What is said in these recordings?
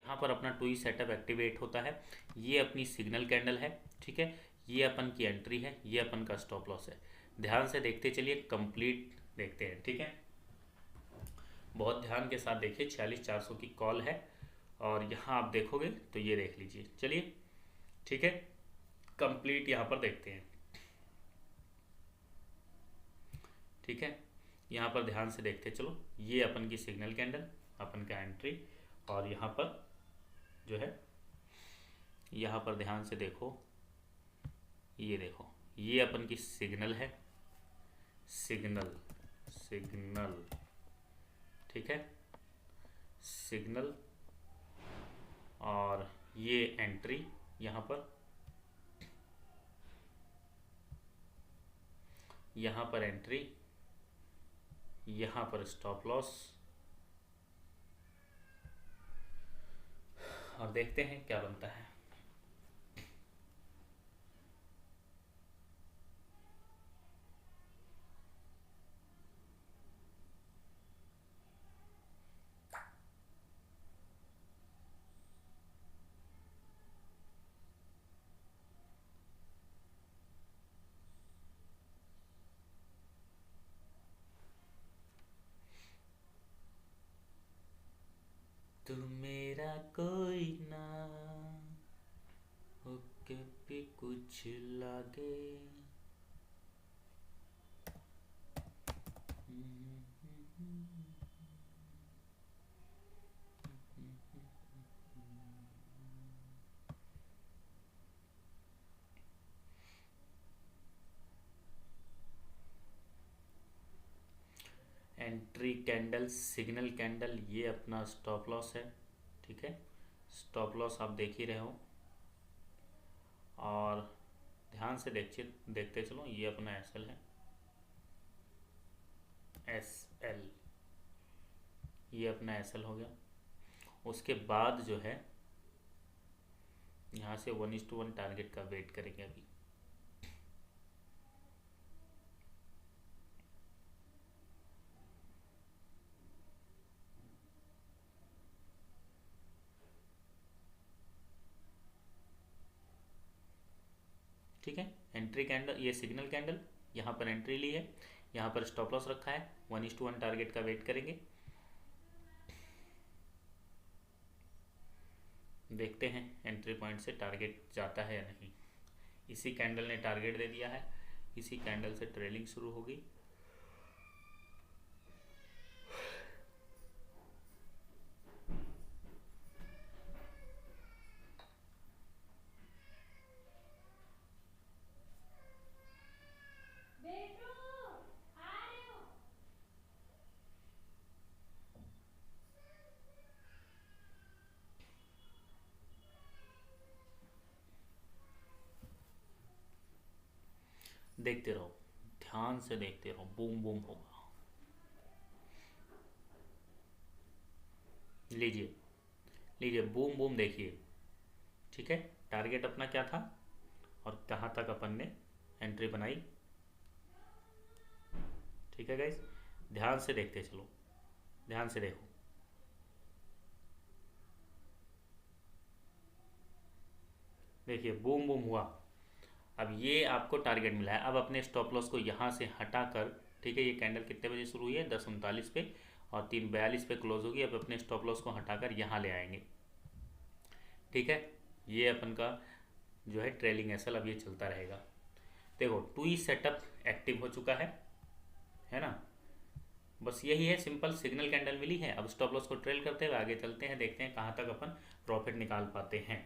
यहाँ पर अपना टू ई सेटअप एक्टिवेट होता है। ये अपनी सिग्नल कैंडल है, ठीक है। ये अपन की एंट्री है, ये अपन का स्टॉप लॉस है। ध्यान से देखते चलिए, कंप्लीट देखते हैं, ठीक है। बहुत ध्यान के साथ देखिए, 46,400 की कॉल है और यहाँ आप देखोगे तो ये देख लीजिए, चलिए ठीक है। कंप्लीट यहाँ पर देखते हैं, ठीक है। यहाँ पर ध्यान से देखते चलो, ये अपन की सिग्नल कैंडल, अपन का एंट्री, और यहाँ पर जो है, यहाँ पर ध्यान से देखो, ये देखो, ये अपन की सिग्नल है, सिग्नल सिग्नल, ठीक है, सिग्नल, और ये एंट्री यहाँ पर, यहाँ पर एंट्री, यहाँ पर स्टॉप लॉस, और देखते हैं क्या बनता है। तू मेरा कोई ना होके भी कुछ लागे। एंट्री कैंडल, सिग्नल कैंडल, ये अपना स्टॉप लॉस है, ठीक है। स्टॉप लॉस आप देख ही रहे हो, और ध्यान से देखिए, देखते चलो, ये अपना एस एल है, एस एल, ये अपना एस एल हो गया। उसके बाद जो है, यहाँ से 1:1 टारगेट का वेट करेंगे अभी, ठीक है। एंट्री कैंडल, ये सिग्नल कैंडल, यहाँ पर एंट्री ली है, यहाँ पर स्टॉप लॉस रखा है, 1:1 टारगेट का वेट करेंगे। देखते हैं एंट्री पॉइंट से टारगेट जाता है या नहीं। इसी कैंडल ने टारगेट दे दिया है, इसी कैंडल से ट्रेलिंग शुरू होगी। देखते रहो, ध्यान से देखते रहो, बूम बूम होगा। लीजिए, लीजिए, बूम बूम देखिए, ठीक है। टारगेट अपना क्या था और कहाँ तक अपन ने एंट्री बनाई, ठीक है गाइस। ध्यान से देखते चलो, ध्यान से देखो, देखिए बूम बूम हुआ। अब ये आपको टारगेट मिला है, अब अपने स्टॉप लॉस को यहाँ से हटाकर, ठीक है। ये कैंडल कितने बजे शुरू हुई है, 10:39 पे, और 3:42 पे क्लोज होगी। अब अपने स्टॉप लॉस को हटाकर यहाँ ले आएंगे, ठीक है। ये अपन का जो है ट्रेलिंग एसएल, अब ये चलता रहेगा। देखो, टू ई सेटअप एक्टिव हो चुका है ना। बस यही है, सिंपल सिग्नल कैंडल मिली है। अब स्टॉप लॉस को ट्रेल करते हुए आगे चलते हैं, देखते हैं कहाँ तक अपन प्रॉफिट निकाल पाते हैं,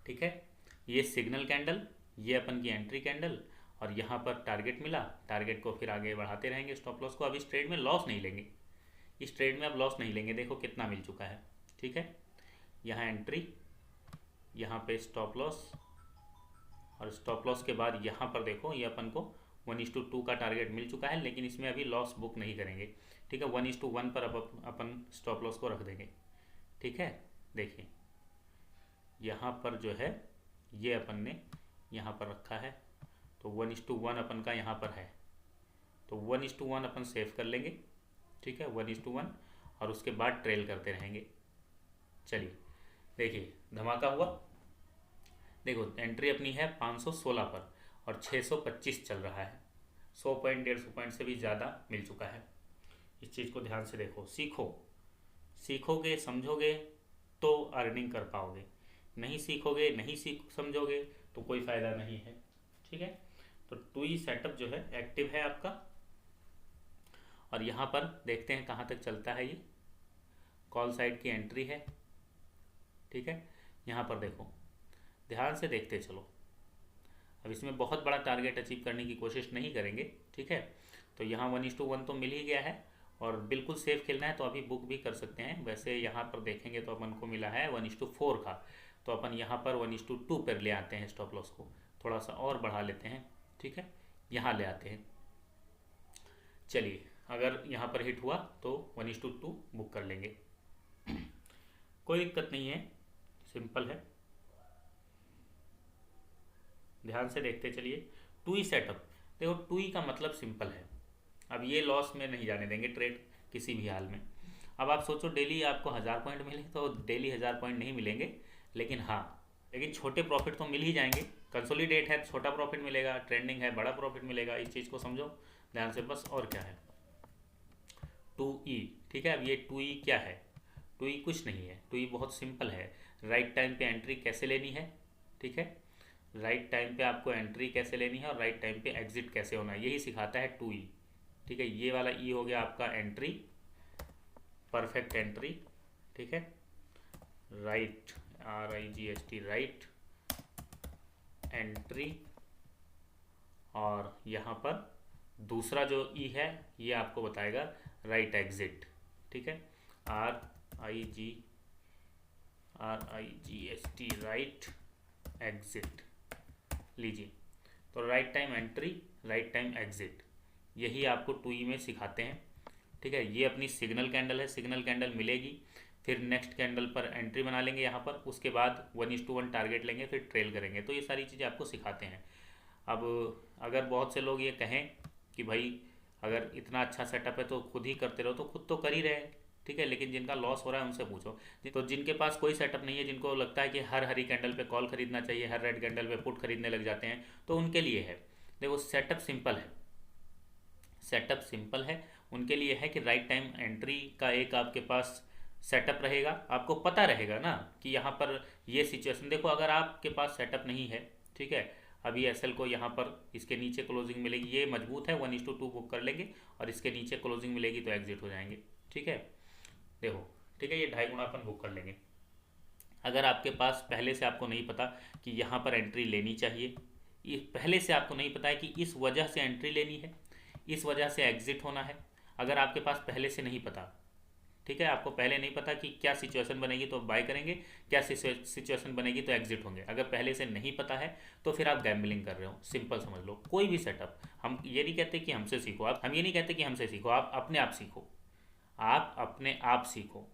ठीक है। ये सिग्नल कैंडल, ये अपन की एंट्री कैंडल, और यहाँ पर टारगेट मिला, टारगेट को फिर आगे बढ़ाते रहेंगे स्टॉप लॉस को। अब इस ट्रेड में लॉस नहीं लेंगे, इस ट्रेड में अब लॉस नहीं लेंगे। देखो कितना मिल चुका है, ठीक है। यहाँ एंट्री, यहाँ पे स्टॉप लॉस, और स्टॉप लॉस के बाद यहाँ पर देखो, ये अपन को 1:2 का टारगेट मिल चुका है, लेकिन इसमें अभी लॉस बुक नहीं करेंगे, ठीक है। 1:1 पर अब अपन स्टॉप लॉस को रख देंगे, ठीक है। देखिए यहाँ पर जो है, ये अपन ने यहाँ पर रखा है, तो 1:1 अपन का यहाँ पर है, तो 1:1 अपन सेव कर लेंगे, ठीक है। 1:1, और उसके बाद ट्रेल करते रहेंगे, चलिए देखिए धमाका हुआ। देखो एंट्री अपनी है 516 पर और 625 चल रहा है, 100 पॉइंट 150 पॉइंट से भी ज़्यादा मिल चुका है। इस चीज़ को ध्यान से देखो, सीखोगे समझोगे तो अर्निंग कर पाओगे, नहीं सीखोगे नहीं समझोगे तो कोई फ़ायदा नहीं है। ठीक है, तो टूई सेटअप जो है एक्टिव है आपका, और यहाँ पर देखते हैं कहाँ तक चलता है। ये कॉल साइड की एंट्री है। ठीक है, यहाँ पर देखो ध्यान से देखते चलो। अब इसमें बहुत बड़ा टारगेट अचीव करने की कोशिश नहीं करेंगे। ठीक है, तो यहाँ 1:1 तो मिल ही गया है, और बिल्कुल सेफ खेलना है तो अभी बुक भी कर सकते हैं। वैसे यहाँ पर देखेंगे तो अपन को मिला है 1:4 का, तो अपन यहाँ पर 1:2 पर ले आते हैं। स्टॉप लॉस को थोड़ा सा और बढ़ा लेते हैं। ठीक है, यहाँ ले आते हैं। चलिए अगर यहाँ पर हिट हुआ तो 1:2 बुक कर लेंगे, कोई दिक्कत नहीं है, सिंपल है। ध्यान से देखते चलिए। टूई सेटअप, देखो टूई का मतलब सिंपल है। अब ये लॉस में नहीं जाने देंगे ट्रेड किसी भी हाल में। अब आप सोचो डेली आपको 1000 पॉइंट मिले, तो डेली 1000 पॉइंट नहीं मिलेंगे, लेकिन छोटे प्रॉफिट तो मिल ही जाएंगे। कंसोलिडेट है छोटा प्रॉफिट मिलेगा, ट्रेंडिंग है बड़ा प्रॉफिट मिलेगा। इस चीज़ को समझो ध्यान से बस। और क्या है 2E। ठीक है, अब ये 2E क्या है? 2E कुछ नहीं है, 2E बहुत सिंपल है। राइट टाइम पे एंट्री कैसे लेनी है, ठीक है, राइट टाइम पे आपको एंट्री कैसे लेनी है और राइट टाइम पे एग्जिट कैसे होना है, यही सिखाता है 2E। ठीक है, ये वाला E हो गया आपका एंट्री, परफेक्ट एंट्री। ठीक है, राइट RIGST राइट एंट्री, और यहाँ पर दूसरा जो E है ये आपको बताएगा राइट एग्जिट। ठीक है, RIGST राइट एग्जिट लीजिए। तो right time entry right time exit, यही आपको 2E में सिखाते हैं। ठीक है, ये अपनी सिग्नल कैंडल है, सिग्नल कैंडल मिलेगी, फिर नेक्स्ट कैंडल पर एंट्री बना लेंगे यहाँ पर, उसके बाद 1:1 टारगेट लेंगे, फिर ट्रेल करेंगे। तो ये सारी चीज़ें आपको सिखाते हैं। अब अगर बहुत से लोग ये कहें कि भाई अगर इतना अच्छा सेटअप है तो खुद ही करते रहो, तो खुद तो कर ही रहे हैं। ठीक है, लेकिन जिनका लॉस हो रहा है उनसे पूछो। तो जिनके पास कोई सेटअप नहीं है, जिनको लगता है कि हर हरी कैंडल पे कॉल खरीदना चाहिए, हर रेड कैंडल पे पुट खरीदने लग जाते हैं, तो उनके लिए है। देखो सेटअप सिंपल है, सेटअप सिंपल है उनके लिए है कि राइट टाइम एंट्री का एक आपके पास सेटअप रहेगा, आपको पता रहेगा ना कि यहाँ पर ये सिचुएशन। देखो अगर आपके पास सेटअप नहीं है, ठीक है, अभी SL को यहाँ पर इसके नीचे क्लोजिंग मिलेगी, ये मजबूत है 1:2 बुक कर लेंगे, और इसके नीचे क्लोजिंग मिलेगी तो एग्जिट हो जाएंगे। ठीक है, देखो ठीक है, ये 2.5 गुना अपन बुक कर लेंगे। अगर आपके पास पहले से आपको नहीं पता कि यहाँ पर एंट्री लेनी चाहिए, ये पहले से आपको नहीं पता है कि इस वजह से एंट्री लेनी है, इस वजह से एग्जिट होना है, अगर आपके पास पहले से नहीं पता, ठीक है, आपको पहले नहीं पता कि क्या सिचुएशन बनेगी तो बाय करेंगे, क्या सिचुएशन बनेगी तो एग्जिट होंगे, अगर पहले से नहीं पता है तो फिर आप गैम्बलिंग कर रहे हो। सिंपल समझ लो, कोई भी सेटअप, हम ये नहीं कहते कि हमसे सीखो, हम ये नहीं कहते कि हमसे सीखो, आप अपने आप सीखो, आप अपने आप सीखो।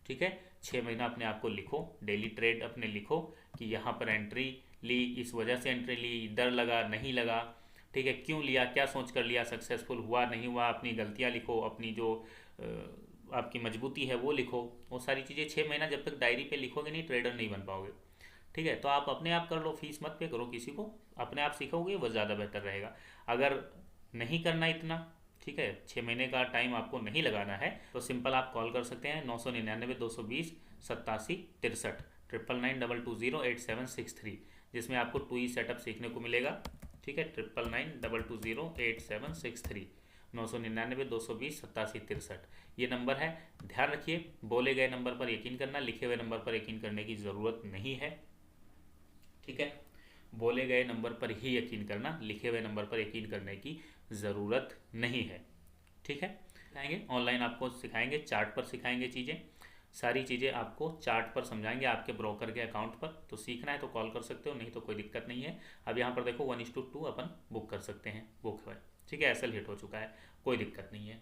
ठीक है, 6 महीना अपने आप को लिखो, डेली ट्रेड अपने लिखो कि यहाँ पर एंट्री ली, इस वजह से एंट्री ली, डर लगा नहीं लगा, ठीक है, क्यों लिया, क्या सोच कर लिया, सक्सेसफुल हुआ नहीं हुआ, अपनी गलतियाँ लिखो, अपनी जो आपकी मजबूती है वो लिखो। वो सारी चीज़ें 6 महीना जब तक डायरी पे लिखोगे नहीं, ट्रेडर नहीं बन पाओगे। ठीक है, तो आप अपने आप कर लो, फीस मत पे करो किसी को, अपने आप सीखोगे वो ज़्यादा बेहतर रहेगा। अगर नहीं करना इतना, ठीक है, 6 महीने का टाइम आपको नहीं लगाना है, तो सिंपल आप कॉल कर सकते हैं 999 220 87 63 9992208763, जिसमें आपको 2E सेटअप सीखने को मिलेगा। ठीक है, 9992208763 999 220 87 63, ये नंबर है, ध्यान रखिए। बोले गए नंबर पर यकीन करना, लिखे हुए नंबर पर यकीन करने की ज़रूरत नहीं है। ठीक है, बोले गए नंबर पर ही यकीन करना, लिखे हुए नंबर पर यकीन करने की ज़रूरत नहीं है। ठीक है, सिखाएंगे ऑनलाइन, आपको सिखाएंगे, चार्ट पर सिखाएंगे चीज़ें, सारी चीज़ें आपको चार्ट पर समझाएंगे आपके ब्रोकर के अकाउंट पर। तो सीखना है तो कॉल कर सकते हो, नहीं तो कोई दिक्कत नहीं है। अब यहाँ पर देखो 1:2 अपन बुक कर सकते हैं, बुक है। ठीक है, SL हिट हो चुका है, कोई दिक्कत नहीं है।